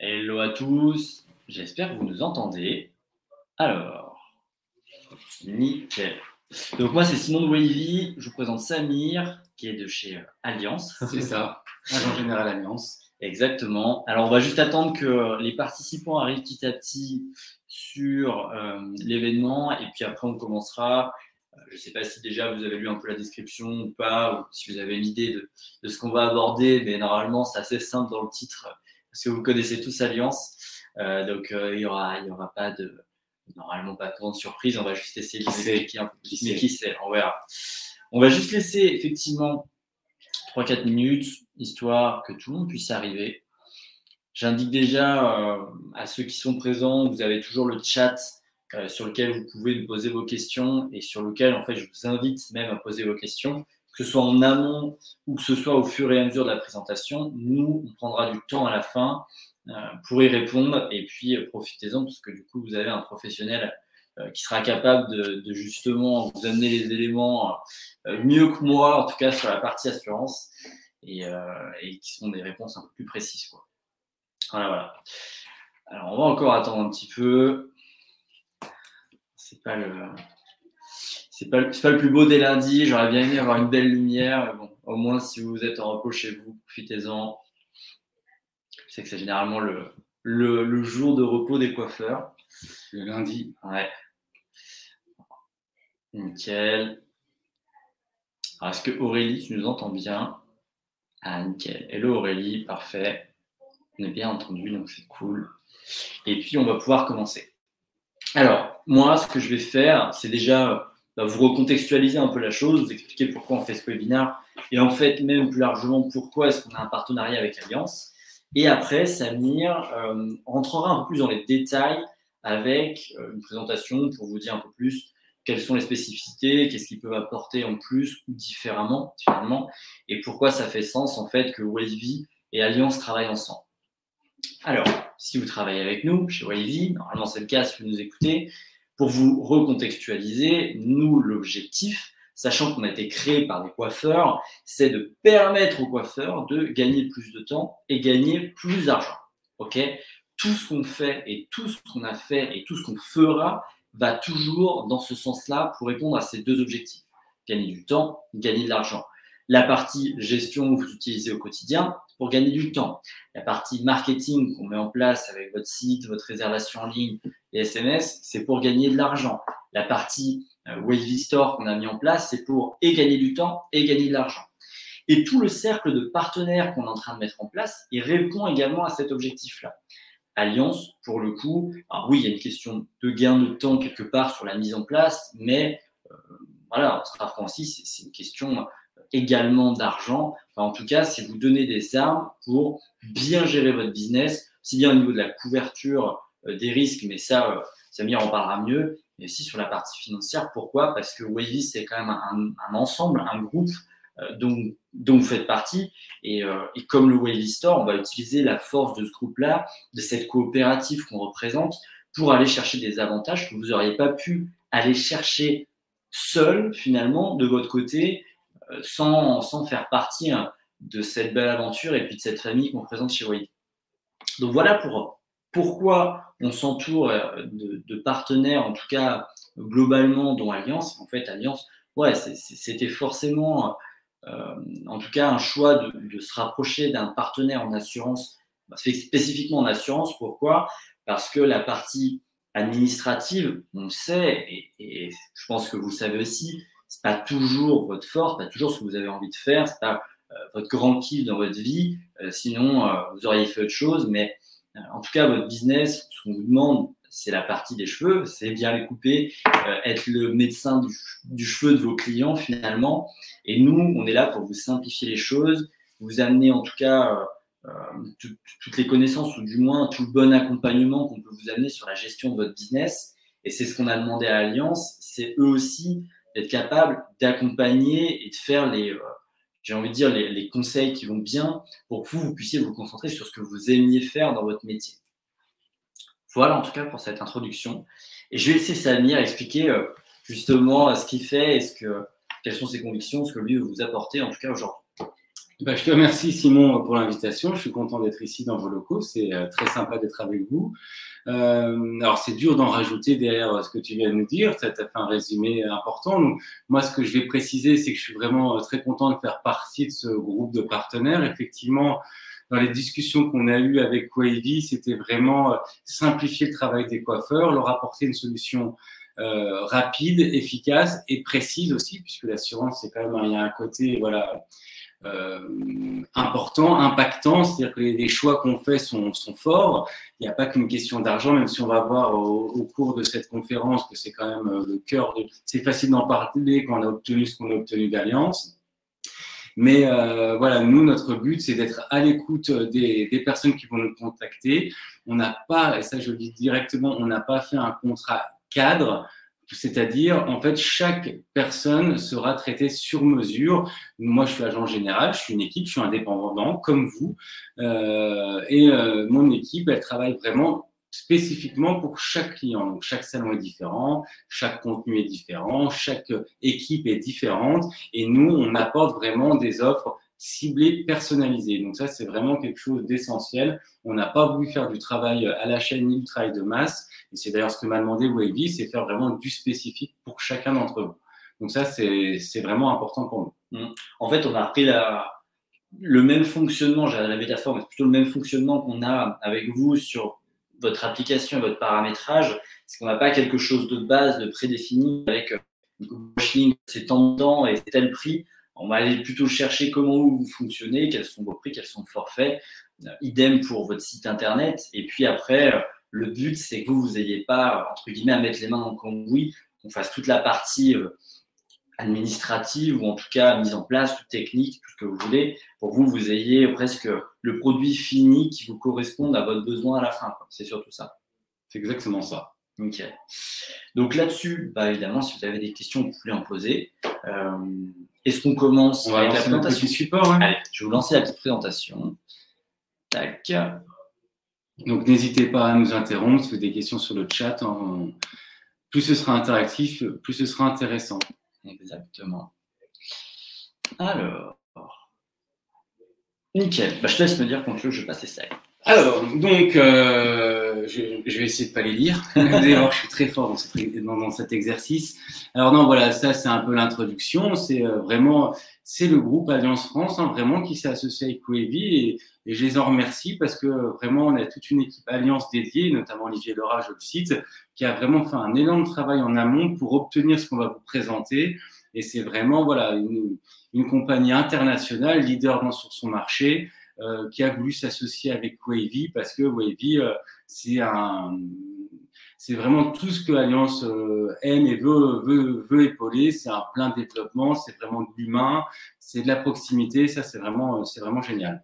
Hello à tous, j'espère que vous nous entendez. Alors, nickel. Donc moi c'est Simon de Wavy, je vous présente Samir qui est de chez Alliance. C'est ça, agent général Alliance. Exactement. Alors on va juste attendre que les participants arrivent petit à petit sur l'événement et puis après on commencera. Je ne sais pas si déjà vous avez lu un peu la description ou pas, ou si vous avez une idée de ce qu'on va aborder, mais normalement c'est assez simple dans le titre parce que vous connaissez tous Alliance. Donc il y aura pas de normalement pas de grande surprise, on va juste essayer de vous expliquer un peu plus. Mais qui sait, on verra. On va juste laisser effectivement 3-4 minutes, histoire que tout le monde puisse arriver. J'indique déjà à ceux qui sont présents, vous avez toujours le chat sur lequel vous pouvez nous poser vos questions et sur lequel, en fait, je vous invite même à poser vos questions, que ce soit en amont ou que ce soit au fur et à mesure de la présentation. Nous, on prendra du temps à la fin pour y répondre et puis profitez-en parce que du coup, vous avez un professionnel qui sera capable de justement vous amener les éléments mieux que moi, en tout cas sur la partie assurance, et qui sont des réponses un peu plus précises, quoi. Voilà. Alors, on va encore attendre un petit peu. C'est pas le plus beau des lundis. J'aurais bien aimé avoir une belle lumière, mais bon, au moins si vous êtes en repos chez vous, profitez-en. Je sais que c'est généralement le jour de repos des coiffeurs. Le lundi. Ouais. Nickel. Alors, est-ce que Aurélie, tu nous entends bien? Ah, nickel. Hello Aurélie, parfait. On est bien entendu, donc c'est cool. Et puis, on va pouvoir commencer. Alors, moi, ce que je vais faire, c'est déjà vous recontextualiser un peu la chose, vous expliquer pourquoi on fait ce webinaire et en fait, même plus largement, pourquoi est-ce qu'on a un partenariat avec Alliance. Et après, Samir rentrera un peu plus dans les détails avec une présentation pour vous dire un peu plus quelles sont les spécificités, qu'est-ce qu'ils peuvent apporter en plus ou différemment, finalement, et pourquoi ça fait sens, en fait, que Wavy et Alliance travaillent ensemble. Alors, si vous travaillez avec nous, chez Wavy, normalement c'est le cas si vous nous écoutez, pour vous recontextualiser, nous, l'objectif, sachant qu'on a été créé par des coiffeurs, c'est de permettre aux coiffeurs de gagner plus de temps et gagner plus d'argent. Ok ? Tout ce qu'on fait et tout ce qu'on a fait et tout ce qu'on fera va toujours dans ce sens-là pour répondre à ces deux objectifs. Gagner du temps, gagner de l'argent. La partie gestion que vous utilisez au quotidien pour gagner du temps. La partie marketing qu'on met en place avec votre site, votre réservation en ligne et SMS, c'est pour gagner de l'argent. La partie Wavy Store qu'on a mis en place, c'est pour et gagner du temps et gagner de l'argent. Et tout le cercle de partenaires qu'on est en train de mettre en place, il répond également à cet objectif-là. Alliance, pour le coup, alors oui, il y a une question de gain de temps quelque part sur la mise en place, mais voilà, on sera franc aussi, c'est une question également d'argent. Enfin, en tout cas, c'est vous donner des armes pour bien gérer votre business, aussi bien au niveau de la couverture des risques, mais ça, Samir en parlera mieux, mais aussi sur la partie financière. Pourquoi ? Parce que Wavy, c'est quand même un ensemble, un groupe dont vous faites partie. Et comme le Wavy Store, on va utiliser la force de ce groupe-là, de cette coopérative qu'on représente, pour aller chercher des avantages que vous n'auriez pas pu aller chercher seul, finalement, de votre côté, sans faire partie de cette belle aventure et puis de cette famille qu'on présente chez Wavy. Donc voilà pourquoi on s'entoure de partenaires, en tout cas globalement, dont Alliance. En fait, Alliance, ouais, c'était forcément, en tout cas, un choix de se rapprocher d'un partenaire en assurance, spécifiquement en assurance. Pourquoi ? Parce que la partie administrative, on le sait, et je pense que vous le savez aussi, c'est pas toujours votre force, pas toujours ce que vous avez envie de faire, c'est pas votre grand kiff dans votre vie, sinon vous auriez fait autre chose, mais en tout cas votre business, ce qu'on vous demande, c'est la partie des cheveux, c'est bien les couper, être le médecin du cheveu de vos clients finalement, et nous, on est là pour vous simplifier les choses, vous amener en tout cas toutes les connaissances ou du moins tout le bon accompagnement qu'on peut vous amener sur la gestion de votre business. Et c'est ce qu'on a demandé à Alliance, c'est eux aussi d'être capables d'accompagner et de faire j'ai envie de dire, les conseils qui vont bien pour que vous puissiez vous concentrer sur ce que vous aimiez faire dans votre métier. Voilà en tout cas pour cette introduction. Et je vais laisser Samir expliquer justement ce qu'il fait et quelles sont ses convictions, ce que lui veut vous apporter en tout cas aujourd'hui. Je te remercie Simon pour l'invitation. Je suis content d'être ici dans vos locaux. C'est très sympa d'être avec vous. Alors c'est dur d'en rajouter derrière ce que tu viens de nous dire. Tu as fait un résumé important. Donc, moi, ce que je vais préciser, c'est que je suis vraiment très content de faire partie de ce groupe de partenaires. Effectivement, dans les discussions qu'on a eues avec Wavy, c'était vraiment simplifier le travail des coiffeurs, leur apporter une solution rapide, efficace et précise aussi, puisque l'assurance, c'est quand même, il y a un côté, voilà, important, impactant, c'est-à-dire que les choix qu'on fait sont forts. Il n'y a pas qu'une question d'argent, même si on va voir au cours de cette conférence que c'est quand même le cœur de... C'est facile d'en parler quand on a obtenu ce qu'on a obtenu d'Allianz. Mais voilà, nous, notre but, c'est d'être à l'écoute des personnes qui vont nous contacter. On n'a pas, et ça je le dis directement, on n'a pas fait un contrat cadre. C'est-à-dire, en fait, chaque personne sera traitée sur mesure. Moi, je suis agent général, je suis une équipe, je suis indépendant, comme vous. Mon équipe, elle travaille vraiment spécifiquement pour chaque client. Donc, chaque salon est différent, chaque contenu est différent, chaque équipe est différente. Et nous, on apporte vraiment des offres ciblées, personnalisées. Donc ça, c'est vraiment quelque chose d'essentiel. On n'a pas voulu faire du travail à la chaîne ni du travail de masse. Et c'est d'ailleurs ce que m'a demandé Wavy, c'est faire vraiment du spécifique pour chacun d'entre vous. Donc ça, c'est vraiment important pour nous. En fait, on a repris le même fonctionnement, j'ai la métaphore, mais plutôt le même fonctionnement qu'on a avec vous sur votre application et votre paramétrage. C'est qu'on n'a pas quelque chose de base, de prédéfini avec c'est tant de temps et c'est tel prix. On va aller plutôt chercher comment vous fonctionnez, quels sont vos prix, quels sont vos forfaits. Idem pour votre site internet. Et puis après, le but, c'est que vous n'ayez pas, entre guillemets, à mettre les mains dans le cambouis, qu'on fasse toute la partie administrative ou en tout cas mise en place, toute technique, tout ce que vous voulez, pour que vous ayez presque le produit fini qui vous corresponde à votre besoin à la fin. C'est surtout ça. C'est exactement ça. Nickel. Donc là-dessus, évidemment, si vous avez des questions, vous pouvez en poser. Est-ce qu'on commence avec la présentation support, hein. Allez, je vais vous lancer la petite présentation. Tac. Donc n'hésitez pas à nous interrompre, si vous avez des questions sur le chat. Plus ce sera interactif, plus ce sera intéressant. Exactement. Alors, nickel. Je te laisse me dire quand tu veux, je passe les slides. Alors, donc, je vais essayer de pas les lire. D'ailleurs, je suis très fort dans cet exercice. Alors non, voilà, ça c'est un peu l'introduction. C'est vraiment, c'est le groupe Allianz France, hein, vraiment qui s'est associé avec Wavy et je les en remercie parce que vraiment on a toute une équipe Allianz dédiée, notamment Olivier Laura, je le cite, qui a vraiment fait un énorme travail en amont pour obtenir ce qu'on va vous présenter. Et c'est vraiment voilà une compagnie internationale, leader sur son marché. Qui a voulu s'associer avec Wavy parce que Wavy, c'est vraiment tout ce que Allianz aime et veut épauler. C'est un plein développement, c'est vraiment de l'humain, c'est de la proximité. Ça, c'est vraiment génial.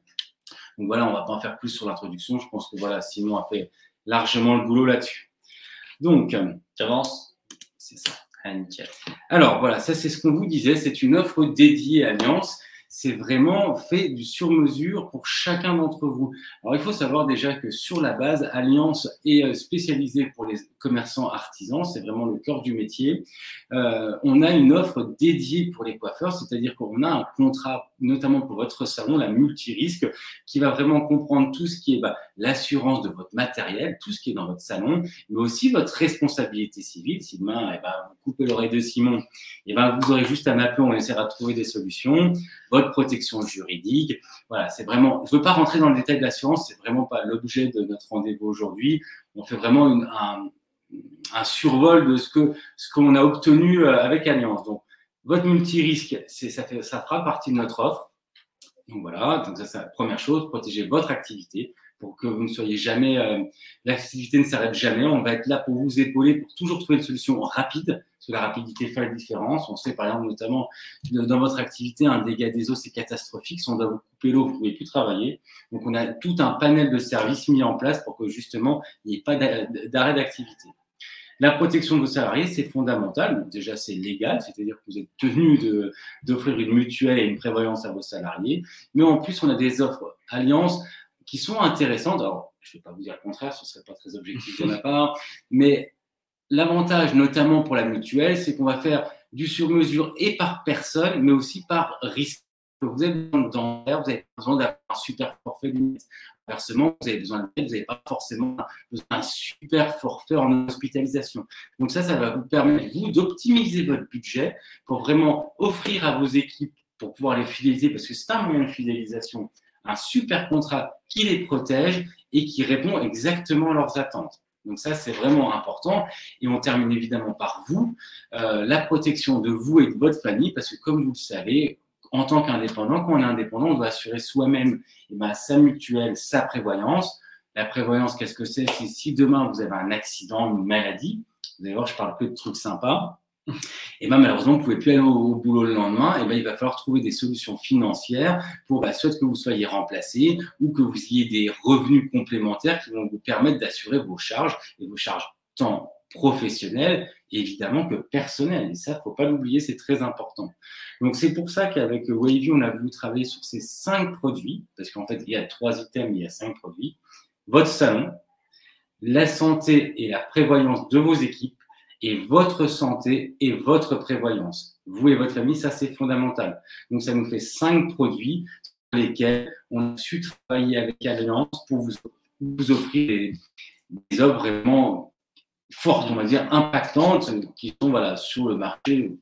Donc voilà, on va pas en faire plus sur l'introduction. Je pense que voilà, Simon a fait largement le boulot là-dessus. Donc, j'avance. C'est ça. Nickel. Alors voilà, ça c'est ce qu'on vous disait. C'est une offre dédiée à Allianz. C'est vraiment fait du sur-mesure pour chacun d'entre vous. Alors, il faut savoir déjà que sur la base, Allianz est spécialisée pour les commerçants artisans. C'est vraiment le cœur du métier. On a une offre dédiée pour les coiffeurs, c'est-à-dire qu'on a un contrat, notamment pour votre salon, la multirisque, qui va vraiment comprendre tout ce qui est l'assurance de votre matériel, tout ce qui est dans votre salon, mais aussi votre responsabilité civile. Si demain, vous coupez l'oreille de Simon, vous aurez juste à m'appeler, on essaiera de trouver des solutions. Votre protection juridique. Voilà, c'est vraiment, je ne veux pas rentrer dans le détail de l'assurance, c'est vraiment pas l'objet de notre rendez-vous aujourd'hui. On fait vraiment un survol de ce qu'on a obtenu avec Allianz. Donc, votre multirisque, ça fera partie de notre offre. Donc voilà, donc ça c'est la première chose, protéger votre activité pour que vous ne soyez jamais, l'activité ne s'arrête jamais. On va être là pour vous épauler, pour toujours trouver une solution rapide, parce que la rapidité fait la différence. On sait par exemple notamment dans votre activité, un dégât des eaux c'est catastrophique. Si on doit vous couper l'eau, vous ne pouvez plus travailler. Donc on a tout un panel de services mis en place pour que justement il n'y ait pas d'arrêt d'activité. La protection de vos salariés, c'est fondamental. Donc, déjà, c'est légal, c'est-à-dire que vous êtes tenu d'offrir une mutuelle et une prévoyance à vos salariés. Mais en plus, on a des offres Allianz qui sont intéressantes. Alors, je ne vais pas vous dire le contraire, ce ne serait pas très objectif de ma part. Mais l'avantage, notamment pour la mutuelle, c'est qu'on va faire du sur-mesure et par personne, mais aussi par risque. vous avez besoin de dentaire, vous avez besoin d'avoir un super forfait de lunettes. Inversement, vous avez besoin de lunettes, vous n'avez pas forcément besoin d'un super forfait en hospitalisation. Donc ça va vous permettre, vous, d'optimiser votre budget pour vraiment offrir à vos équipes, pour pouvoir les fidéliser, parce que c'est un moyen de fidélisation, un super contrat qui les protège et qui répond exactement à leurs attentes. Donc ça, c'est vraiment important. Et on termine évidemment par vous, la protection de vous et de votre famille, parce que comme vous le savez, en tant qu'indépendant, quand on est indépendant, on doit assurer soi-même sa mutuelle, sa prévoyance. La prévoyance, qu'est-ce que c'est? C'est si demain vous avez un accident, une maladie, vous allez voir, je parle que de trucs sympas, et malheureusement, vous ne pouvez plus aller au boulot le lendemain, il va falloir trouver des solutions financières pour soit que vous soyez remplacé ou que vous ayez des revenus complémentaires qui vont vous permettre d'assurer vos charges, et vos charges tant professionnelles, évidemment que personnelles. Et ça, il ne faut pas l'oublier, c'est très important. Donc, c'est pour ça qu'avec Wavy, on a voulu travailler sur ces 5 produits, parce qu'en fait, il y a 3 items, il y a 5 produits. Votre salon, la santé et la prévoyance de vos équipes, et votre santé et votre prévoyance. Vous et votre famille, ça c'est fondamental. Donc ça nous fait 5 produits sur lesquels on a su travailler avec Alliance pour vous offrir des offres vraiment fortes, on va dire impactantes, qui sont sur le marché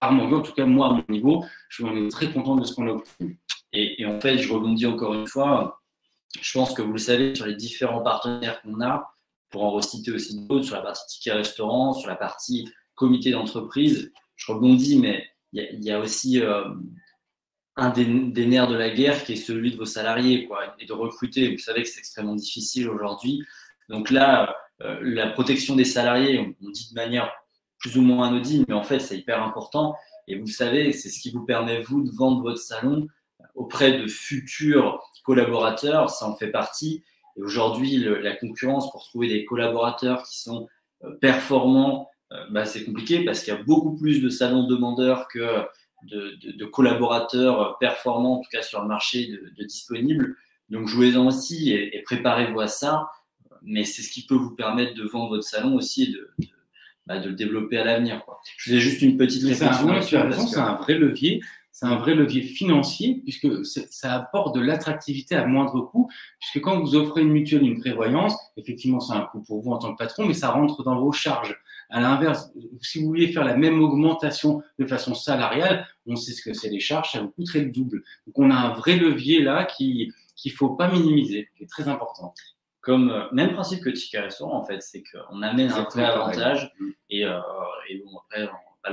rarement vues. En tout cas, moi, à mon niveau, on est très content de ce qu'on a obtenu. Et en fait, je rebondis encore une fois. Je pense que vous le savez, sur les différents partenaires qu'on a, pour en reciter aussi d'autres, sur la partie ticket restaurant, sur la partie comité d'entreprise, je rebondis, mais il y a aussi un des nerfs de la guerre qui est celui de vos salariés, quoi, et de recruter. Vous savez que c'est extrêmement difficile aujourd'hui. Donc là, la protection des salariés, on dit de manière plus ou moins anodine, mais en fait, c'est hyper important. Et vous savez, c'est ce qui vous permet, vous, de vendre votre salon auprès de futurs collaborateurs. Ça en fait partie. Et aujourd'hui, la concurrence pour trouver des collaborateurs qui sont performants, c'est compliqué parce qu'il y a beaucoup plus de salons demandeurs que de collaborateurs performants, en tout cas sur le marché de disponibles. Donc, jouez-en aussi et préparez-vous à ça. Mais c'est ce qui peut vous permettre de vendre votre salon aussi et de le développer à l'avenir. Je faisais juste une petite réflexion. C'est un vrai levier. C'est un vrai levier financier puisque ça apporte de l'attractivité à moindre coût, puisque quand vous offrez une mutuelle, une prévoyance, effectivement, c'est un coût pour vous en tant que patron, mais ça rentre dans vos charges. À l'inverse, si vous vouliez faire la même augmentation de façon salariale, on sait ce que c'est les charges, ça vous coûterait le double. Donc, on a un vrai levier là qu'il ne faut pas minimiser, qui est très important. Comme même principe que Ticket Restaurant, en fait, c'est qu'on amène un vrai avantage et bon, après, on va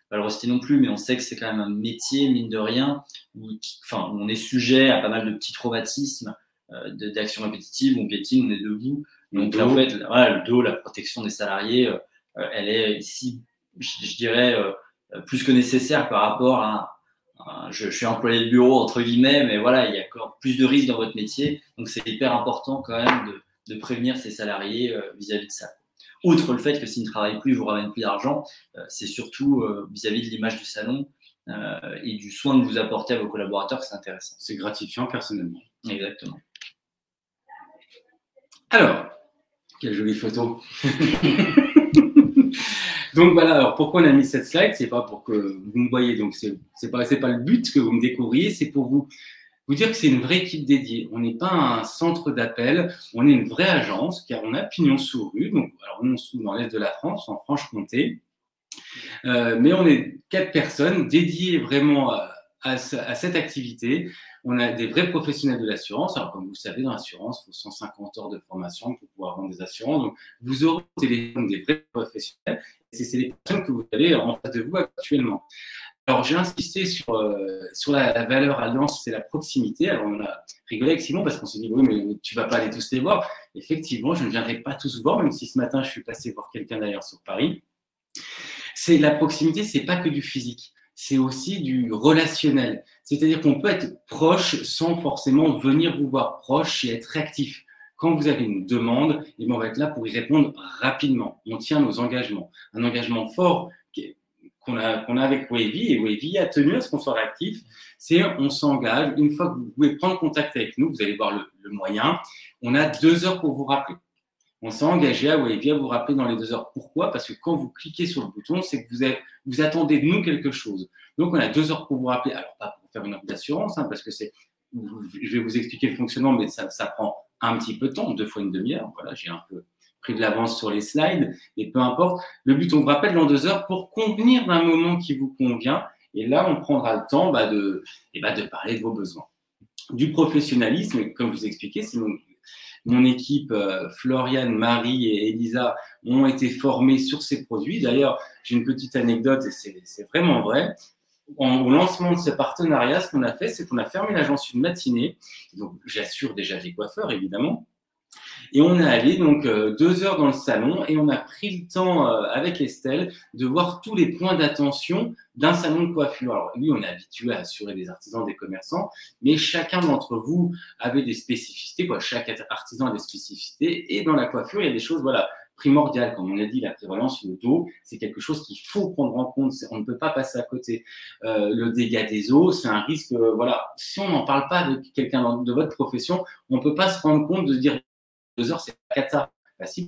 pas le reciter non plus, mais on sait que c'est quand même un métier, mine de rien, où on est sujet à pas mal de petits traumatismes d'actions répétitives, on piétine, on est debout. Donc là, en fait, le dos, la protection des salariés, elle est ici, je dirais, plus que nécessaire par rapport à je suis employé de bureau, entre guillemets, mais voilà, il y a encore plus de risques dans votre métier. Donc, c'est hyper important quand même de prévenir ses salariés vis-à-vis de ça. Outre le fait que s'ils ne travaillent plus, ils vous ramènent plus d'argent, c'est surtout vis-à-vis de l'image du salon et du soin que vous apportez à vos collaborateurs que c'est intéressant. C'est gratifiant personnellement. Exactement. Alors, quelle jolie photo. Donc voilà, alors pourquoi on a mis cette slide? C'est pas pour que vous me voyez, donc c'est pas le but que vous me découvriez, c'est pour vous dire que c'est une vraie équipe dédiée. On n'est pas un centre d'appel, on est une vraie agence, car on a pignon sur rue. Donc, alors nous on se trouve dans l'est de la France, en Franche-Comté, mais on est 4 personnes dédiées vraiment à cette activité. On a des vrais professionnels de l'assurance. Alors, comme vous le savez, dans l'assurance, il faut 150 heures de formation pour pouvoir vendre des assurances. Donc, vous aurez au téléphone des vrais professionnels. Et c'est les personnes que vous avez en face de vous actuellement. Alors, j'ai insisté sur la valeur Alliance, c'est la proximité. Alors, on a rigolé avec Simon parce qu'on s'est dit, oui, mais tu ne vas pas aller tous les voir. Effectivement, je ne viendrai pas tous voir, même si ce matin, je suis passé voir quelqu'un d'ailleurs sur Paris. C'est la proximité, ce n'est pas que du physique. C'est aussi du relationnel. C'est-à-dire qu'on peut être proche sans forcément venir vous voir proche et être réactif. Quand vous avez une demande, on va être là pour y répondre rapidement. On tient nos engagements. Un engagement fort qu'on a avec Wavy, et Wavy a tenu à ce qu'on soit réactif, c'est on s'engage. Une fois que vous pouvez prendre contact avec nous, vous allez voir le moyen, on a 2 heures pour vous rappeler. On s'est engagé à Wavy à vous rappeler dans les 2 heures. Pourquoi? Parce que quand vous cliquez sur le bouton, c'est que vous attendez de nous quelque chose. Donc, on a 2 heures pour vous rappeler. Alors, pas pour faire une offre d'assurance, hein, parce que je vais vous expliquer le fonctionnement, mais ça prend un petit peu de temps, 2 fois une demi-heure. Voilà, j'ai un peu pris de l'avance sur les slides, mais peu importe. Le but, on vous rappelle dans 2 heures pour convenir d'un moment qui vous convient. Et là, on prendra le temps de parler de vos besoins. Du professionnalisme, comme je vous expliquais, c'est mon équipe, Floriane, Marie et Elisa, ont été formées sur ces produits. D'ailleurs, j'ai une petite anecdote et c'est vraiment vrai. Au lancement de ce partenariat, ce qu'on a fait, c'est qu'on a fermé l'agence une matinée. Donc, j'assure déjà des coiffeurs, évidemment. Et on est allé donc 2 heures dans le salon et on a pris le temps avec Estelle de voir tous les points d'attention d'un salon de coiffure. Alors lui, on est habitué à assurer des artisans, des commerçants, mais chacun d'entre vous avait des spécificités, quoi. Chaque artisan a des spécificités et dans la coiffure, il y a des choses, voilà, primordiales. Comme on a dit, la prévalence sur le dos, c'est quelque chose qu'il faut prendre en compte. On ne peut pas passer à côté. Le dégât des os, c'est un risque. Voilà, si on n'en parle pas avec quelqu'un de votre profession, on ne peut pas se rendre compte de se dire 2 heures, c'est pas cata. Bah si,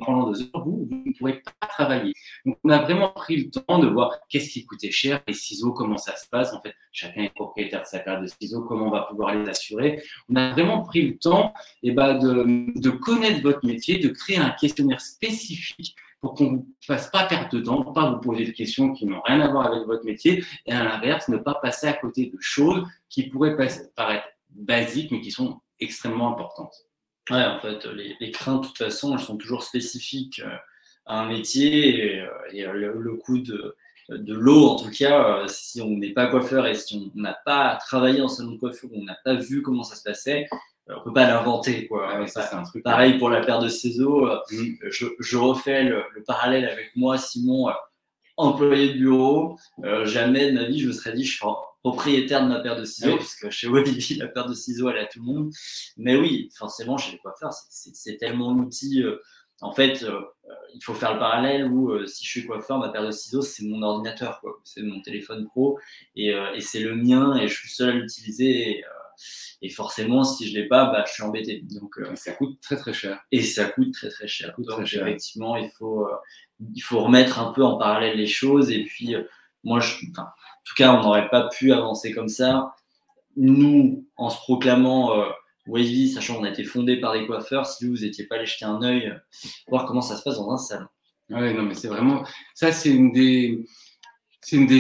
pendant 2 heures, vous ne pourrez pas travailler. Donc, on a vraiment pris le temps de voir qu'est-ce qui coûtait cher, les ciseaux, comment ça se passe. En fait, chacun est propriétaire de sa paire de ciseaux, comment on va pouvoir les assurer. On a vraiment pris le temps de connaître votre métier, de créer un questionnaire spécifique pour qu'on ne vous fasse pas perdre de temps, pas vous poser de questions qui n'ont rien à voir avec votre métier, et à l'inverse, ne pas passer à côté de choses qui pourraient paraître basiques, mais qui sont extrêmement importantes. Ouais, en fait, les craintes, de toute façon, elles sont toujours spécifiques à un métier et le coût de l'eau, en tout cas, si on n'est pas coiffeur et si on n'a pas travaillé en salon de coiffure, on n'a pas vu comment ça se passait, on ne peut pas l'inventer, quoi. Ah, ça, c'est un truc pareil pour la paire de ciseaux. Je refais le parallèle avec moi, Simon, employé de bureau. Jamais de ma vie, je me serais dit, je suis propriétaire de ma paire de ciseaux, oui. parce que chez Walibi, la paire de ciseaux, elle est à tout le monde. Mais oui, forcément, chez les coiffeurs, c'est tellement l'outil. En fait, il faut faire le parallèle où si je suis coiffeur, ma paire de ciseaux, c'est mon ordinateur, quoi. C'est mon téléphone pro et c'est le mien et je suis seul à l'utiliser. Et forcément, si je ne l'ai pas, bah, je suis embêté. Donc, ça coûte très très cher. Et ça coûte très très cher. Donc, effectivement, il faut remettre un peu en parallèle les choses. Et puis, moi, en tout cas, on n'aurait pas pu avancer comme ça. Nous, en se proclamant Wavy, sachant qu'on a été fondé par des coiffeurs, si vous n'étiez pas allé jeter un œil, voir comment ça se passe dans un salon. Oui, non, mais c'est vraiment. Ça, c'est une des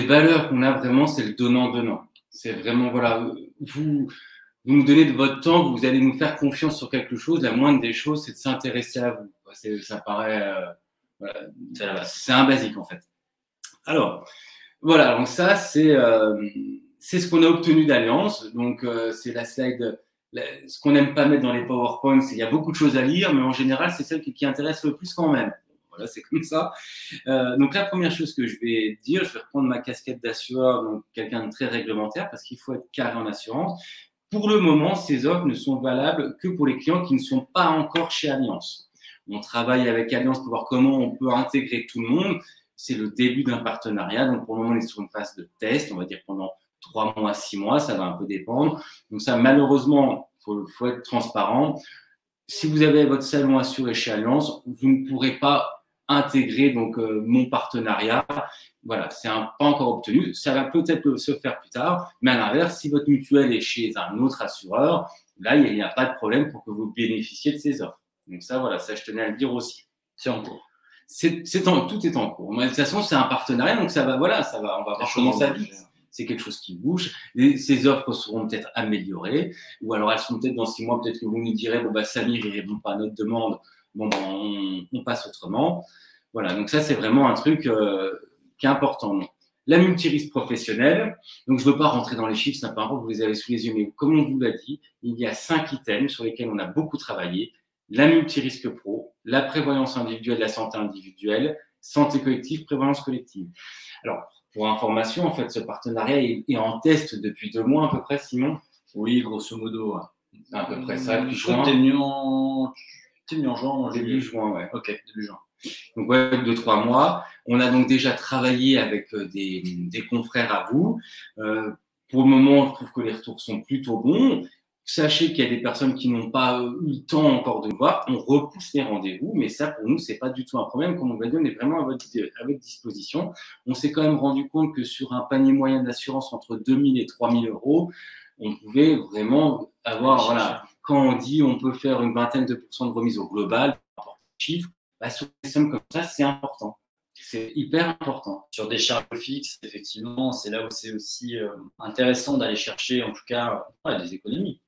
valeurs qu'on a vraiment, c'est le donnant-donnant. C'est vraiment, voilà, vous nous donnez de votre temps, vous allez nous faire confiance sur quelque chose. La moindre des choses, c'est de s'intéresser à vous. Ça paraît. Voilà, c'est un basique, en fait. Alors, voilà, donc ça, c'est ce qu'on a obtenu d'Alliance. Donc, c'est la slide. Ce qu'on n'aime pas mettre dans les PowerPoints, c'est qu'il y a beaucoup de choses à lire, mais en général, c'est celle qui intéresse le plus quand même. Voilà, c'est comme ça. Donc, la première chose que je vais dire, je vais reprendre ma casquette d'assureur, donc quelqu'un de très réglementaire, parce qu'il faut être carré en assurance. Pour le moment, ces offres ne sont valables que pour les clients qui ne sont pas encore chez Alliance. On travaille avec Alliance pour voir comment on peut intégrer tout le monde. C'est le début d'un partenariat. Donc, pour le moment, on est sur une phase de test, on va dire pendant 3 mois, 6 mois, ça va un peu dépendre. Donc, ça, malheureusement, faut être transparent. Si vous avez votre salon assuré chez Alliance, vous ne pourrez pas intégrer donc mon partenariat. Voilà, c'est pas encore obtenu. Ça va peut-être se faire plus tard, mais à l'inverse, si votre mutuelle est chez un autre assureur, là, il n'y a pas de problème pour que vous bénéficiez de ces offres. Donc ça, voilà, ça, je tenais à le dire aussi. C'est en cours. Tout est en cours. Mais de toute façon, c'est un partenariat, donc ça va, voilà, on va voir comment ça vit. C'est quelque chose qui bouge. Ces offres seront peut-être améliorées, ou alors elles seront peut-être dans 6 mois, peut-être que vous nous direz, bon, bah, Samir, il ne répond pas à notre demande, bon, bah, on passe autrement. Voilà, donc ça, c'est vraiment un truc qui est important. Donc, la multirisque professionnelle, donc je ne veux pas rentrer dans les chiffres, c'est pas important, vous les avez sous les yeux, mais comme on vous l'a dit, il y a 5 items sur lesquels on a beaucoup travaillé. La multirisque pro, la prévoyance individuelle, la santé individuelle, santé collective, prévoyance collective. Alors, pour information, en fait, ce partenariat est en test depuis 2 mois à peu près, Simon. Oui, grosso modo. C'est à peu près ça. Depuis juin. T'es venu en juin, début juin, ouais. Ok, début juin. Donc, ouais, 2-3 mois. On a donc déjà travaillé avec des confrères à vous. Pour le moment, je trouve que les retours sont plutôt bons. Sachez qu'il y a des personnes qui n'ont pas eu le temps encore de voir. On repousse les rendez-vous, mais ça, pour nous, c'est pas du tout un problème. Comme on va dire, on est vraiment à votre disposition. On s'est quand même rendu compte que sur un panier moyen d'assurance entre 2 000 et 3 000 euros, on pouvait vraiment avoir, voilà, quand on dit on peut faire une vingtaine de pourcents de remise au global, chiffre, bah, sur des sommes comme ça, c'est important. C'est hyper important. Sur des charges fixes, effectivement, c'est là où c'est aussi intéressant d'aller chercher, en tout cas, des économies.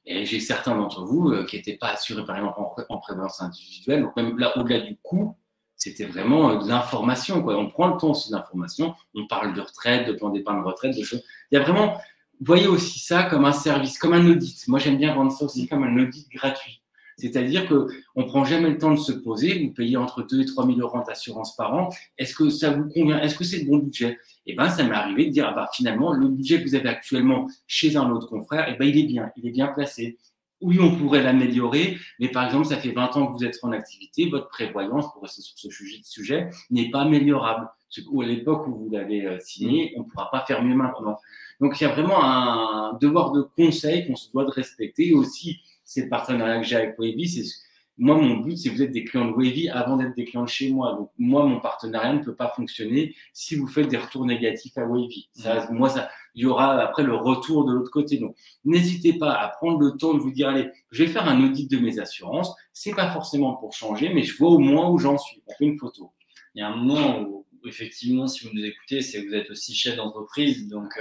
Et j'ai certains d'entre vous qui n'étaient pas assurés, par exemple, en prévoyance individuelle. Donc, même là, au-delà du coût, c'était vraiment de l'information, quoi. On prend le temps aussi d'information. On parle de retraite, de plan d'épargne retraite, de choses. Il y a vraiment, voyez aussi ça comme un service, comme un audit. Moi, j'aime bien vendre ça aussi comme un audit gratuit. C'est-à-dire qu'on ne prend jamais le temps de se poser, vous payez entre 2 et 3 000 euros d'assurance par an, est-ce que ça vous convient? Est-ce que c'est le bon budget? Et ben, ça m'est arrivé de dire, ah ben, finalement, le budget que vous avez actuellement chez un autre confrère, eh ben, il est bien placé. Oui, on pourrait l'améliorer, mais par exemple, ça fait 20 ans que vous êtes en activité, votre prévoyance, pour rester sur ce sujet, n'est pas améliorable. Ou à l'époque où vous l'avez signé, on ne pourra pas faire mieux maintenant. Donc, il y a vraiment un devoir de conseil qu'on se doit de respecter. Et aussi, c'est le partenariat que j'ai avec Wavy. Moi, mon but, c'est que vous êtes des clients de Wavy avant d'être des clients de chez moi. Donc, moi, mon partenariat ne peut pas fonctionner si vous faites des retours négatifs à Wavy. Il y aura après le retour de l'autre côté. Donc, n'hésitez pas à prendre le temps de vous dire, allez, je vais faire un audit de mes assurances. C'est pas forcément pour changer, mais je vois au moins où j'en suis. On fait une photo. Il y a un moment où effectivement, si vous nous écoutez, c'est que vous êtes aussi chef d'entreprise. Donc,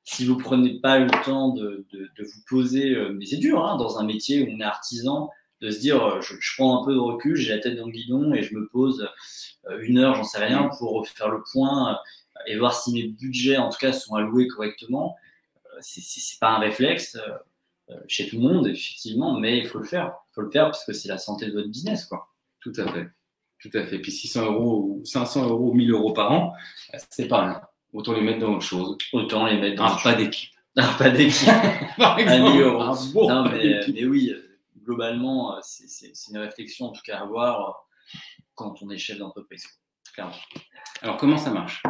si vous prenez pas le temps de vous poser, mais c'est dur, hein, dans un métier où on est artisan, de se dire, je prends un peu de recul, j'ai la tête dans le guidon et je me pose 1 heure, j'en sais rien, pour faire le point et voir si mes budgets, en tout cas, sont alloués correctement. C'est pas un réflexe chez tout le monde, effectivement, mais il faut le faire. Il faut le faire parce que c'est la santé de votre business, quoi. Tout à fait. Tout à fait. Puis 600 euros ou 500 euros, 1000 euros par an, c'est pas rien. Autant les mettre dans autre chose. Autant les mettre dans un pas d'équipe. Un pas d'équipe. Par exemple. 1 000 euros. Non, mais oui, globalement, c'est une réflexion en tout cas à avoir quand on est chef d'entreprise, clairement. Alors, comment ça marche?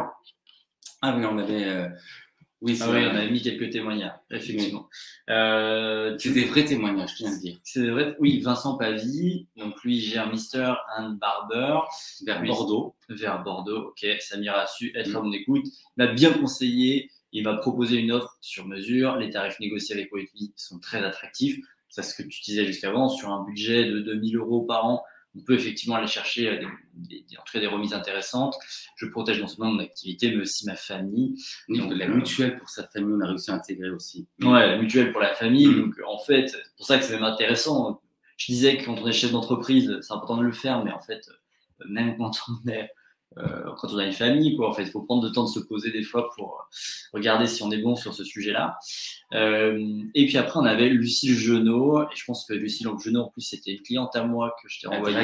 Ah oui, on avait... Oui, on avait mis quelques témoignages, effectivement. C'est des vrais témoignages, je tiens à le dire. C'est vrai. Oui, Vincent Pavie, donc lui, il gère Mr. and Barber vers Bordeaux. Vers Bordeaux, ok. Samir a su être à mon écoute. Il m'a bien conseillé. Il m'a proposé une offre sur mesure. Les tarifs négociés avec Wavy sont très attractifs. C'est ce que tu disais jusqu'avant. Sur un budget de 2 000 euros par an, on peut effectivement aller chercher en tout cas des remises intéressantes. Je protège non seulement mon activité, mais aussi ma famille. Donc, la mutuelle pour sa famille, on a réussi à intégrer aussi. Ouais, la mutuelle pour la famille. Donc, en fait, c'est pour ça que c'est même intéressant. Je disais que quand on est chef d'entreprise, c'est important de le faire, mais en fait, même quand on a une famille, quoi, en fait, il faut prendre le temps de se poser des fois pour regarder si on est bon sur ce sujet-là. Et puis après, on avait Lucille Genot, et je pense que Lucille Genot, en plus, c'était une cliente à moi que je t'ai envoyée.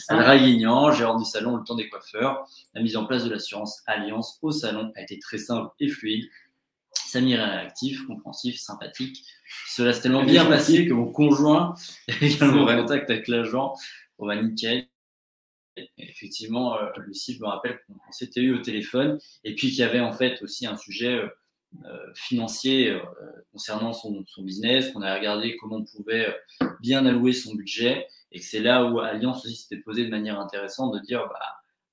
À Draguignan, gérante du salon Le Temps des Coiffeurs. La mise en place de l'assurance Alliance au salon a été très simple et fluide. Samir est réactif, compréhensif, sympathique. Cela s'est tellement bien passé que mon conjoint est également en contact avec l'agent. On va nickel. Et effectivement, Lucie, je me rappelle qu'on s'était eu au téléphone et puis qu'il y avait en fait aussi un sujet financier concernant son business, qu'on a regardé comment on pouvait bien allouer son budget et que c'est là où Alliance aussi s'était posé de manière intéressante de dire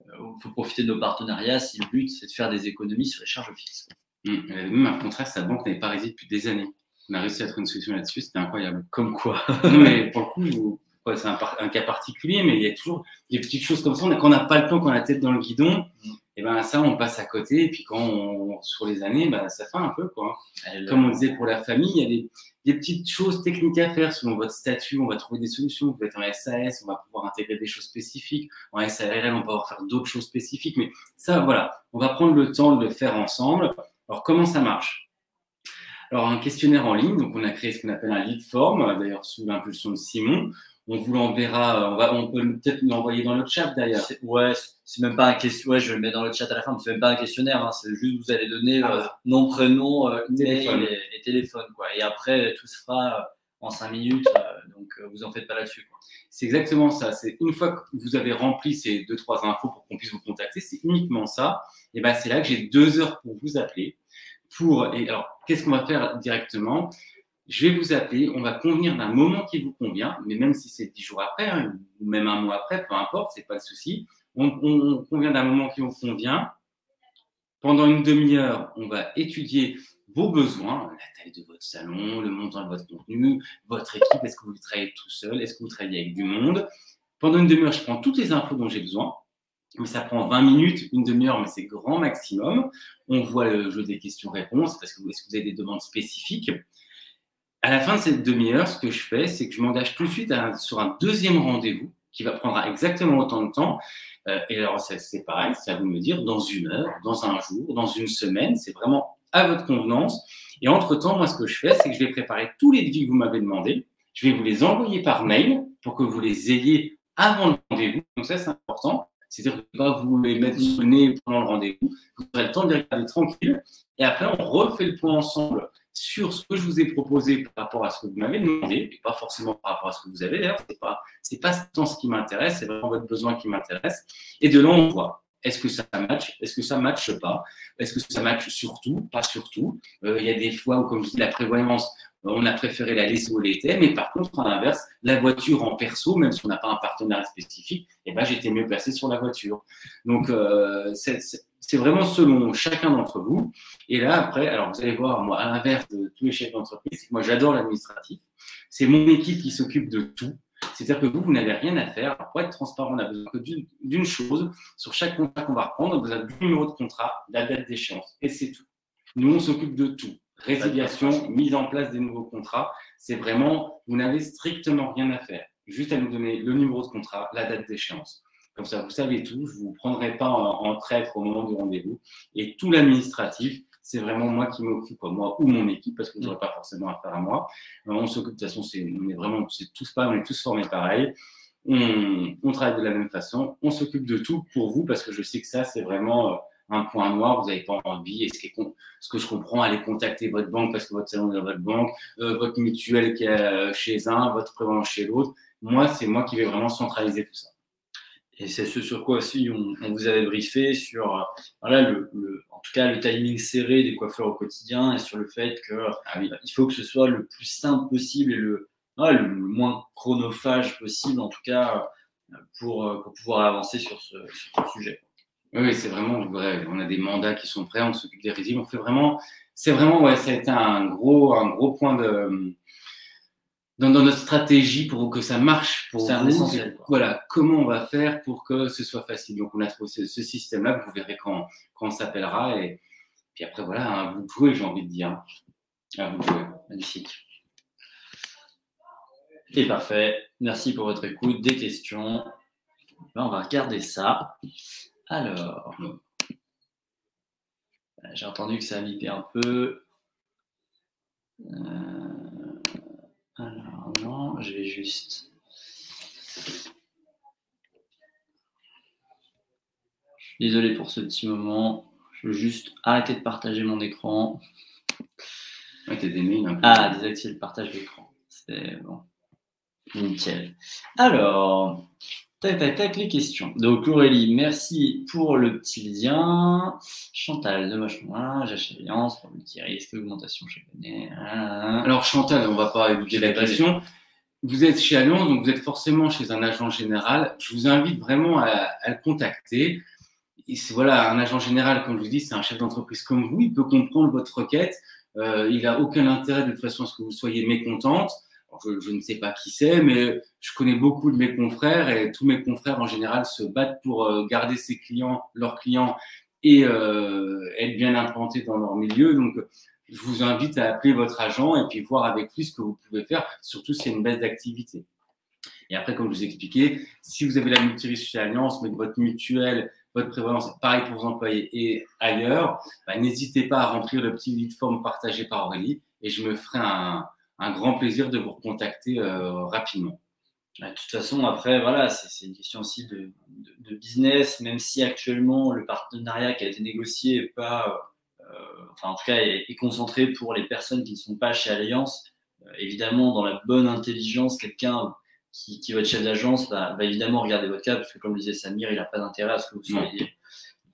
il faut profiter de nos partenariats si le but c'est de faire des économies sur les charges fixes. Même un contrat, sa banque n'avait pas résisté depuis des années. On a réussi à trouver une solution là-dessus, c'était incroyable. Comme quoi. Non, mais pour le coup, c'est un cas particulier, mais il y a toujours des petites choses comme ça. Quand on n'a pas le temps, qu'on a la tête dans le guidon, et ben ça, on passe à côté. Et puis sur les années, ça fait un peu, quoi. Comme on disait pour la famille, il y a des petites choses techniques à faire selon votre statut. On va trouver des solutions. Vous êtes en SAS, on va pouvoir intégrer des choses spécifiques. En SARL, on va pouvoir faire d'autres choses spécifiques. Mais ça, voilà, on va prendre le temps de le faire ensemble. Alors, comment ça marche? Alors, un questionnaire en ligne. Donc, on a créé ce qu'on appelle un lead form, d'ailleurs sous l'impulsion de Simon. On vous l'enverra, on peut peut-être l'envoyer dans le chat d'ailleurs. Ouais, c'est même pas un questionnaire. Ouais, je vais le mettre dans le chat à la fin, mais c'est même pas un questionnaire. Hein, c'est juste vous allez donner nom, prénom, téléphone et téléphone, quoi. Et après, tout se fera en 5 minutes. Donc, vous en faites pas là-dessus, quoi. C'est exactement ça. C'est une fois que vous avez rempli ces 2-3 infos pour qu'on puisse vous contacter, c'est uniquement ça. Et ben, c'est là que j'ai 2 heures pour vous appeler. Et alors, qu'est-ce qu'on va faire directement? je vais vous appeler, on va convenir d'un moment qui vous convient, mais même si c'est 10 jours après, hein, ou même un mois après, peu importe, c'est pas le souci. On convient d'un moment qui vous convient. Pendant une demi-heure, on va étudier vos besoins, la taille de votre salon, le montant de votre contenu, votre équipe, est-ce que vous travaillez tout seul, est-ce que vous travaillez avec du monde. Pendant une demi-heure, je prends toutes les infos dont j'ai besoin, mais ça prend 20 minutes, une demi-heure, mais c'est grand maximum. On voit le jeu des questions-réponses, parce que est-ce que vous avez des demandes spécifiques. À la fin de cette demi-heure, ce que je fais, c'est que je m'engage tout de suite sur un deuxième rendez-vous qui va prendre exactement autant de temps. Et alors, c'est pareil, c'est à vous de me dire dans une heure, dans un jour, dans une semaine, c'est vraiment à votre convenance. Et entre-temps, moi, ce que je fais, c'est que je vais préparer tous les devis que vous m'avez demandé. Je vais vous les envoyer par mail pour que vous les ayez avant le rendez-vous. Donc ça, c'est important. C'est-à-dire que quand vous les mettre sur le nez pendant le rendez-vous, vous aurez le temps de les regarder tranquille. Et après, on refait le point ensemble sur ce que je vous ai proposé par rapport à ce que vous m'avez demandé, et pas forcément par rapport à ce que vous avez. D'ailleurs, c'est pas tant ce qui m'intéresse, c'est vraiment votre besoin qui m'intéresse. Et de là, on voit, est-ce que ça match, est-ce que ça matche pas, est-ce que ça matche surtout, pas surtout. Il y a des fois où, comme je dis, la prévoyance, on a préféré la laisser où elle était, mais par contre, à l'inverse, la voiture en perso, même si on n'a pas un partenaire spécifique, eh ben, j'étais mieux placé sur la voiture. Donc, c'est vraiment selon chacun d'entre vous. Et là, après, alors vous allez voir, moi, à l'inverse de tous les chefs d'entreprise, c'est que moi, j'adore l'administratif. C'est mon équipe qui s'occupe de tout. C'est-à-dire que vous n'avez rien à faire. Pour être transparent, on n'a besoin que d'une chose. Sur chaque contrat qu'on va reprendre, vous avez le numéro de contrat, la date d'échéance. Et c'est tout. Nous, on s'occupe de tout. Résiliation, mise en place des nouveaux contrats. C'est vraiment, vous n'avez strictement rien à faire. Juste à nous donner le numéro de contrat, la date d'échéance. Comme ça, vous savez tout. Je ne vous prendrai pas en traître au moment du rendez-vous. Et tout l'administratif, c'est vraiment moi qui m'occupe, moi ou mon équipe, parce que vous n'aurez pas forcément affaire à moi. On s'occupe, de toute façon, on est vraiment, c'est tous pas, on est tous formés pareil. On travaille de la même façon. On s'occupe de tout pour vous, parce que je sais que ça, c'est vraiment un point noir. Vous n'avez pas envie. Et ce que je comprends, allez contacter votre banque parce que votre salon est dans votre banque, votre mutuelle qui est chez un, votre prévoyance chez l'autre. Moi, c'est moi qui vais vraiment centraliser tout ça. Et c'est ce sur quoi aussi on vous avait briefé sur voilà, en tout cas le timing serré des coiffeurs au quotidien et sur le fait qu'il faut que ce soit le plus simple possible et le moins chronophage possible, en tout cas, pour pouvoir avancer sur ce sujet. Oui, c'est vraiment vrai. On a des mandats qui sont prêts, on s'occupe des régimes. On fait vraiment, c'est vraiment, ouais, ça a été un gros point dans notre stratégie pour que ça marche pour c'est vous. Un essentiel. Voilà, comment on va faire pour que ce soit facile. Donc, on a trouvé ce système-là, vous verrez quand on s'appellera. Et puis après, voilà, hein, vous jouez, j'ai envie de dire. À vous jouer. Magnifique. Et parfait. Merci pour votre écoute. Des questions? Ben, on va regarder ça. Alors, j'ai entendu que ça a bipé un peu. Alors, non, je vais juste. Je suis désolé pour ce petit moment. Je veux juste arrêter de partager mon écran. Ouais, t'es des mails un peu. Ah, désactiver le partage d'écran. C'est bon. Nickel. Alors, tac, les questions. Donc, Aurélie, merci pour le petit lien. Chantal, de Machin, j'achète Alliance pour multi-risque, augmentation chaque année. Alors, Chantal, on ne va pas éluder la question. Vous êtes chez Alliance, donc vous êtes forcément chez un agent général. Je vous invite vraiment à le contacter. Et voilà, un agent général, comme je vous dis, c'est un chef d'entreprise comme vous. Il peut comprendre votre requête. Il n'a aucun intérêt de toute façon à ce que vous soyez mécontente. Je ne sais pas qui c'est, mais je connais beaucoup de mes confrères et tous mes confrères en général se battent pour garder leurs clients et être bien implantés dans leur milieu. Donc, je vous invite à appeler votre agent et puis voir avec lui ce que vous pouvez faire, surtout s'il y a une baisse d'activité. Et après, comme je vous ai expliqué, si vous avez la multirisque chez Alliance, mais que votre mutuelle, votre prévoyance, pareil pour vos employés et ailleurs, n'hésitez pas à remplir le petit lead form partagé par Aurélie et je me ferai un grand plaisir de vous recontacter rapidement. De toute façon, après, voilà, c'est une question aussi de business, même si actuellement le partenariat qui a été négocié est pas, enfin en tout cas est concentré pour les personnes qui ne sont pas chez Alliance. Évidemment, dans la bonne intelligence, quelqu'un qui va être chef d'agence va évidemment regarder votre cas, parce que comme le disait Samir, il n'a pas d'intérêt à ce que vous soyez.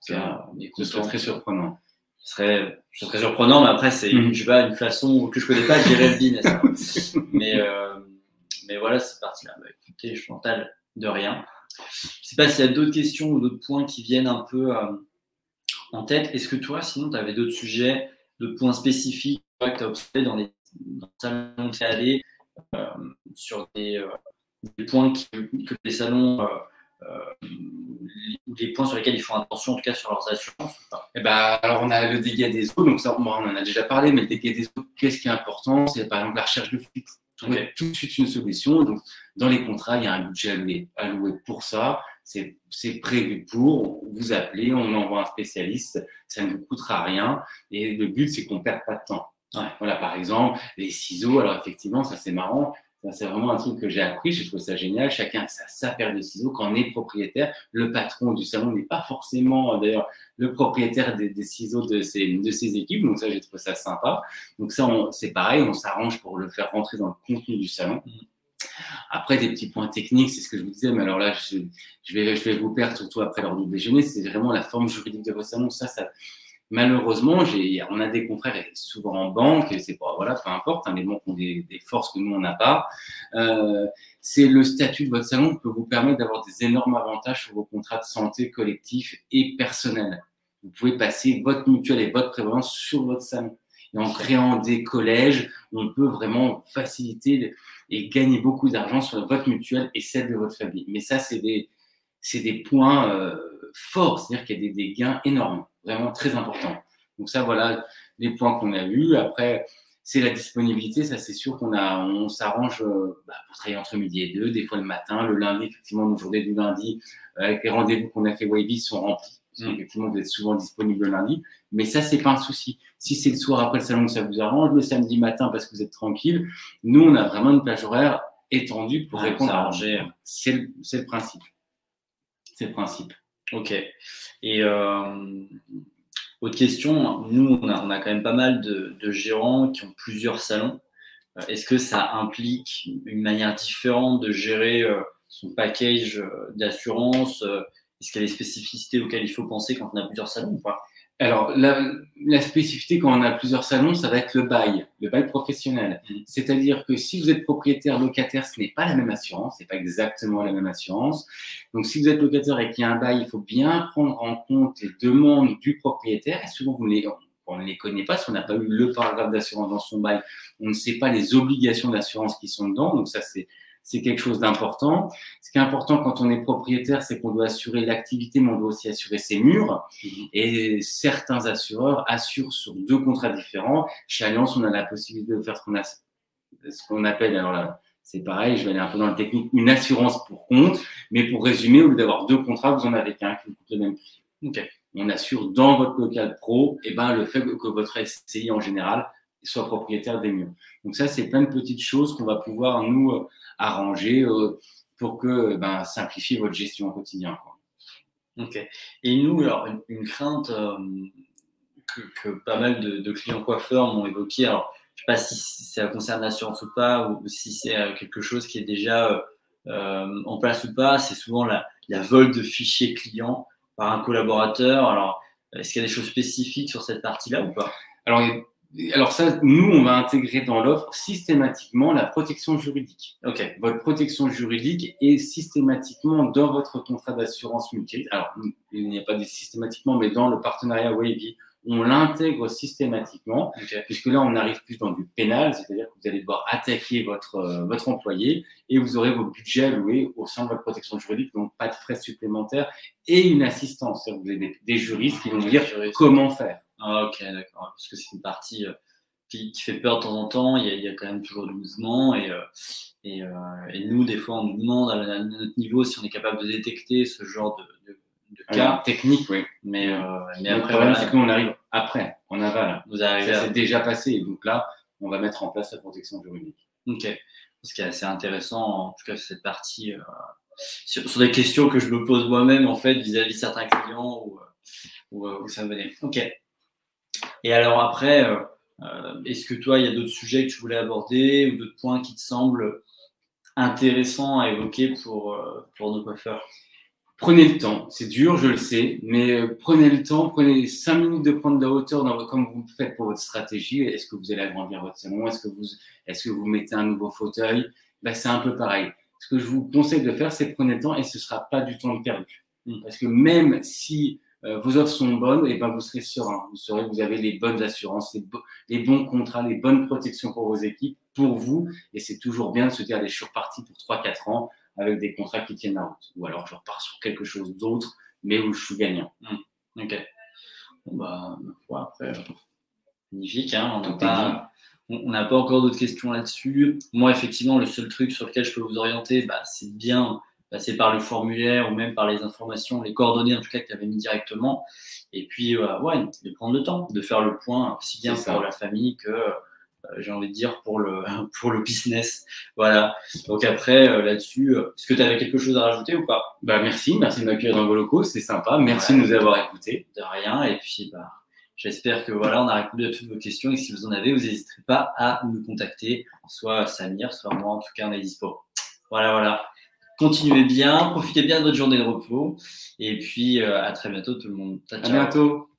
Ce serait très surprenant. Ce serait surprenant, mais après, c'est je sais pas, une façon que je connais pas de gérer le business. Mais voilà, c'est parti là. Bah, écoutez, Chantal, de rien. Je sais pas s'il y a d'autres questions ou d'autres points qui viennent un peu en tête. Est-ce que toi, sinon, tu avais d'autres sujets, d'autres points spécifiques que tu as observés dans les salons où tu es allé, sur des points que les salons, des points sur lesquels ils font attention, en tout cas sur leurs assurances ou pas? Eh ben, alors, on a le dégât des eaux, donc ça, on en a déjà parlé, mais le dégât des eaux, qu'est-ce qui est important? C'est par exemple la recherche de fuite. Trouver tout de suite une solution. Donc, dans les contrats, il y a un budget alloué pour ça. C'est prévu pour. Vous appelez, on envoie un spécialiste, ça ne vous coûtera rien. Et le but, c'est qu'on ne perde pas de temps. Ouais, voilà, par exemple, les ciseaux. Alors, effectivement, ça, c'est marrant. C'est vraiment un truc que j'ai appris, j'ai trouvé ça génial. Chacun a sa paire de ciseaux. Quand on est propriétaire, le patron du salon n'est pas forcément, d'ailleurs, le propriétaire des ciseaux de ses équipes. Donc ça, j'ai trouvé ça sympa. Donc ça, c'est pareil, on s'arrange pour le faire rentrer dans le contenu du salon. Après, des petits points techniques, c'est ce que je vous disais, mais alors là, je vais vous perdre, surtout après l'heure du déjeuner. C'est vraiment la forme juridique de votre salon. Ça, malheureusement, on a des confrères souvent en banque, c'est pas, voilà, peu importe, hein, les banques ont des forces que nous, on n'a pas. C'est le statut de votre salon qui peut vous permettre d'avoir des énormes avantages sur vos contrats de santé collectifs et personnels. Vous pouvez passer votre mutuelle et votre prévoyance sur votre salon. Et en créant des collèges, on peut vraiment faciliter et gagner beaucoup d'argent sur votre mutuelle et celle de votre famille. Mais ça, c'est des points forts, c'est-à-dire qu'il y a des gains énormes, vraiment très importants. Donc ça, voilà les points qu'on a vus. Après, c'est la disponibilité, ça c'est sûr on s'arrange pour travailler entre midi et 2, des fois le matin, le lundi, effectivement, nos journées du lundi, avec les rendez-vous qu'on a fait Wavy sont remplis. Effectivement, vous êtes souvent disponible le lundi, mais ça, c'est pas un souci. Si c'est le soir après le salon que ça vous arrange, le samedi matin parce que vous êtes tranquille, nous, on a vraiment une plage horaire étendue pour répondre à arranger. C'est le principe. C'est le principe. Ok. Et autre question, nous, on a quand même pas mal de gérants qui ont plusieurs salons. Est-ce que ça implique une manière différente de gérer son package d'assurance? Est-ce qu'il y a des spécificités auxquelles il faut penser quand on a plusieurs salons ou pas? Alors, la spécificité quand on a plusieurs salons, ça va être le bail professionnel. C'est-à-dire que si vous êtes propriétaire, locataire, ce n'est pas la même assurance, c'est pas exactement la même assurance. Donc, si vous êtes locataire et qu'il y a un bail, il faut bien prendre en compte les demandes du propriétaire. Et souvent, on ne les connaît pas, si on n'a pas eu le paragraphe d'assurance dans son bail, on ne sait pas les obligations d'assurance qui sont dedans. Donc, ça, c'est quelque chose d'important. Ce qui est important quand on est propriétaire, c'est qu'on doit assurer l'activité, mais on doit aussi assurer ses murs. Et certains assureurs assurent sur 2 contrats différents. Chez Allianz, on a la possibilité de faire ce qu'on appelle, alors là, c'est pareil, je vais aller un peu dans le technique, une assurance pour compte. Mais pour résumer, au lieu d'avoir 2 contrats, vous en avez qu'un qui vous coûte le même prix. Okay. On assure dans votre local pro, le fait que votre SCI en général soit propriétaire des murs. Donc ça, c'est plein de petites choses qu'on va pouvoir nous arranger pour que simplifier votre gestion au quotidien. Quoi. Ok. Et nous, alors une crainte que pas mal de clients coiffeurs m'ont évoqué. Alors, je ne sais pas si ça concerne l'assurance ou pas, ou si c'est quelque chose qui est déjà en place ou pas. C'est souvent la vol de fichiers clients par un collaborateur. Alors, est-ce qu'il y a des choses spécifiques sur cette partie-là ou pas? Alors ça, nous, on va intégrer dans l'offre systématiquement la protection juridique. Okay. Votre protection juridique est systématiquement dans votre contrat d'assurance mutuelle. Alors, il n'y a pas systématiquement, mais dans le partenariat Wavy, on l'intègre systématiquement, puisque là, on arrive plus dans du pénal, c'est-à-dire que vous allez devoir attaquer votre employé et vous aurez vos budgets alloués au sein de votre protection juridique, donc pas de frais supplémentaires et une assistance. Vous avez des juristes qui vont vous dire comment faire. Ah, ok, d'accord. Parce que c'est une partie qui fait peur de temps en temps. Il y a quand même toujours du mouvement. Et nous, des fois, on nous demande à notre niveau si on est capable de détecter ce genre de cas. Technique, oui. Mais après, le problème, c'est qu'on arrive après, en aval. Ça s'est déjà passé. Donc là, on va mettre en place la protection juridique. Ok. Ce qui est assez intéressant, en tout cas, cette partie, sur des questions que je me pose moi-même, en fait, vis-à-vis de certains clients où ça venait. Ok. Et alors après, est-ce que toi, il y a d'autres sujets que tu voulais aborder ou d'autres points qui te semblent intéressants à évoquer pour nos coiffeurs? Prenez le temps, c'est dur, je le sais, mais prenez le temps, prenez les 5 minutes de prendre de la hauteur comme vous le faites pour votre stratégie. Est-ce que vous allez agrandir votre salon? Est-ce que vous mettez un nouveau fauteuil? Ben, c'est un peu pareil. Ce que je vous conseille de faire, c'est prenez le temps et ce ne sera pas du temps perdu. Parce que même si vos offres sont bonnes, et ben vous serez serein. Vous avez les bonnes assurances, les bons contrats, les bonnes protections pour vos équipes, pour vous. Et c'est toujours bien de se dire, allez, je suis reparti pour 3-4 ans avec des contrats qui tiennent la route. Ou alors je repars sur quelque chose d'autre, mais où je suis gagnant. Ok. Bon, bah, après, magnifique. Hein, on n'a pas encore d'autres questions là-dessus. Moi, effectivement, le seul truc sur lequel je peux vous orienter, bah, c'est bien passer par le formulaire ou même par les informations, les coordonnées en tout cas que tu avais mis directement. Et puis, ouais, de prendre le temps, de faire le point, aussi bien pour la famille que, j'ai envie de dire, pour le business. Voilà. Donc après, là-dessus, est-ce que tu avais quelque chose à rajouter ou pas? Bah, merci de m'accueillir dans vos locaux, c'est sympa. Merci de nous avoir écoutés. De rien. Et puis, bah, j'espère que voilà, on a répondu à toutes vos questions et si vous en avez, vous n'hésiterez pas à nous contacter, soit Samir, soit moi, en tout cas, on est dispo. Voilà. Continuez bien, profitez bien de votre journée de repos et puis à très bientôt tout le monde. Ciao. À bientôt.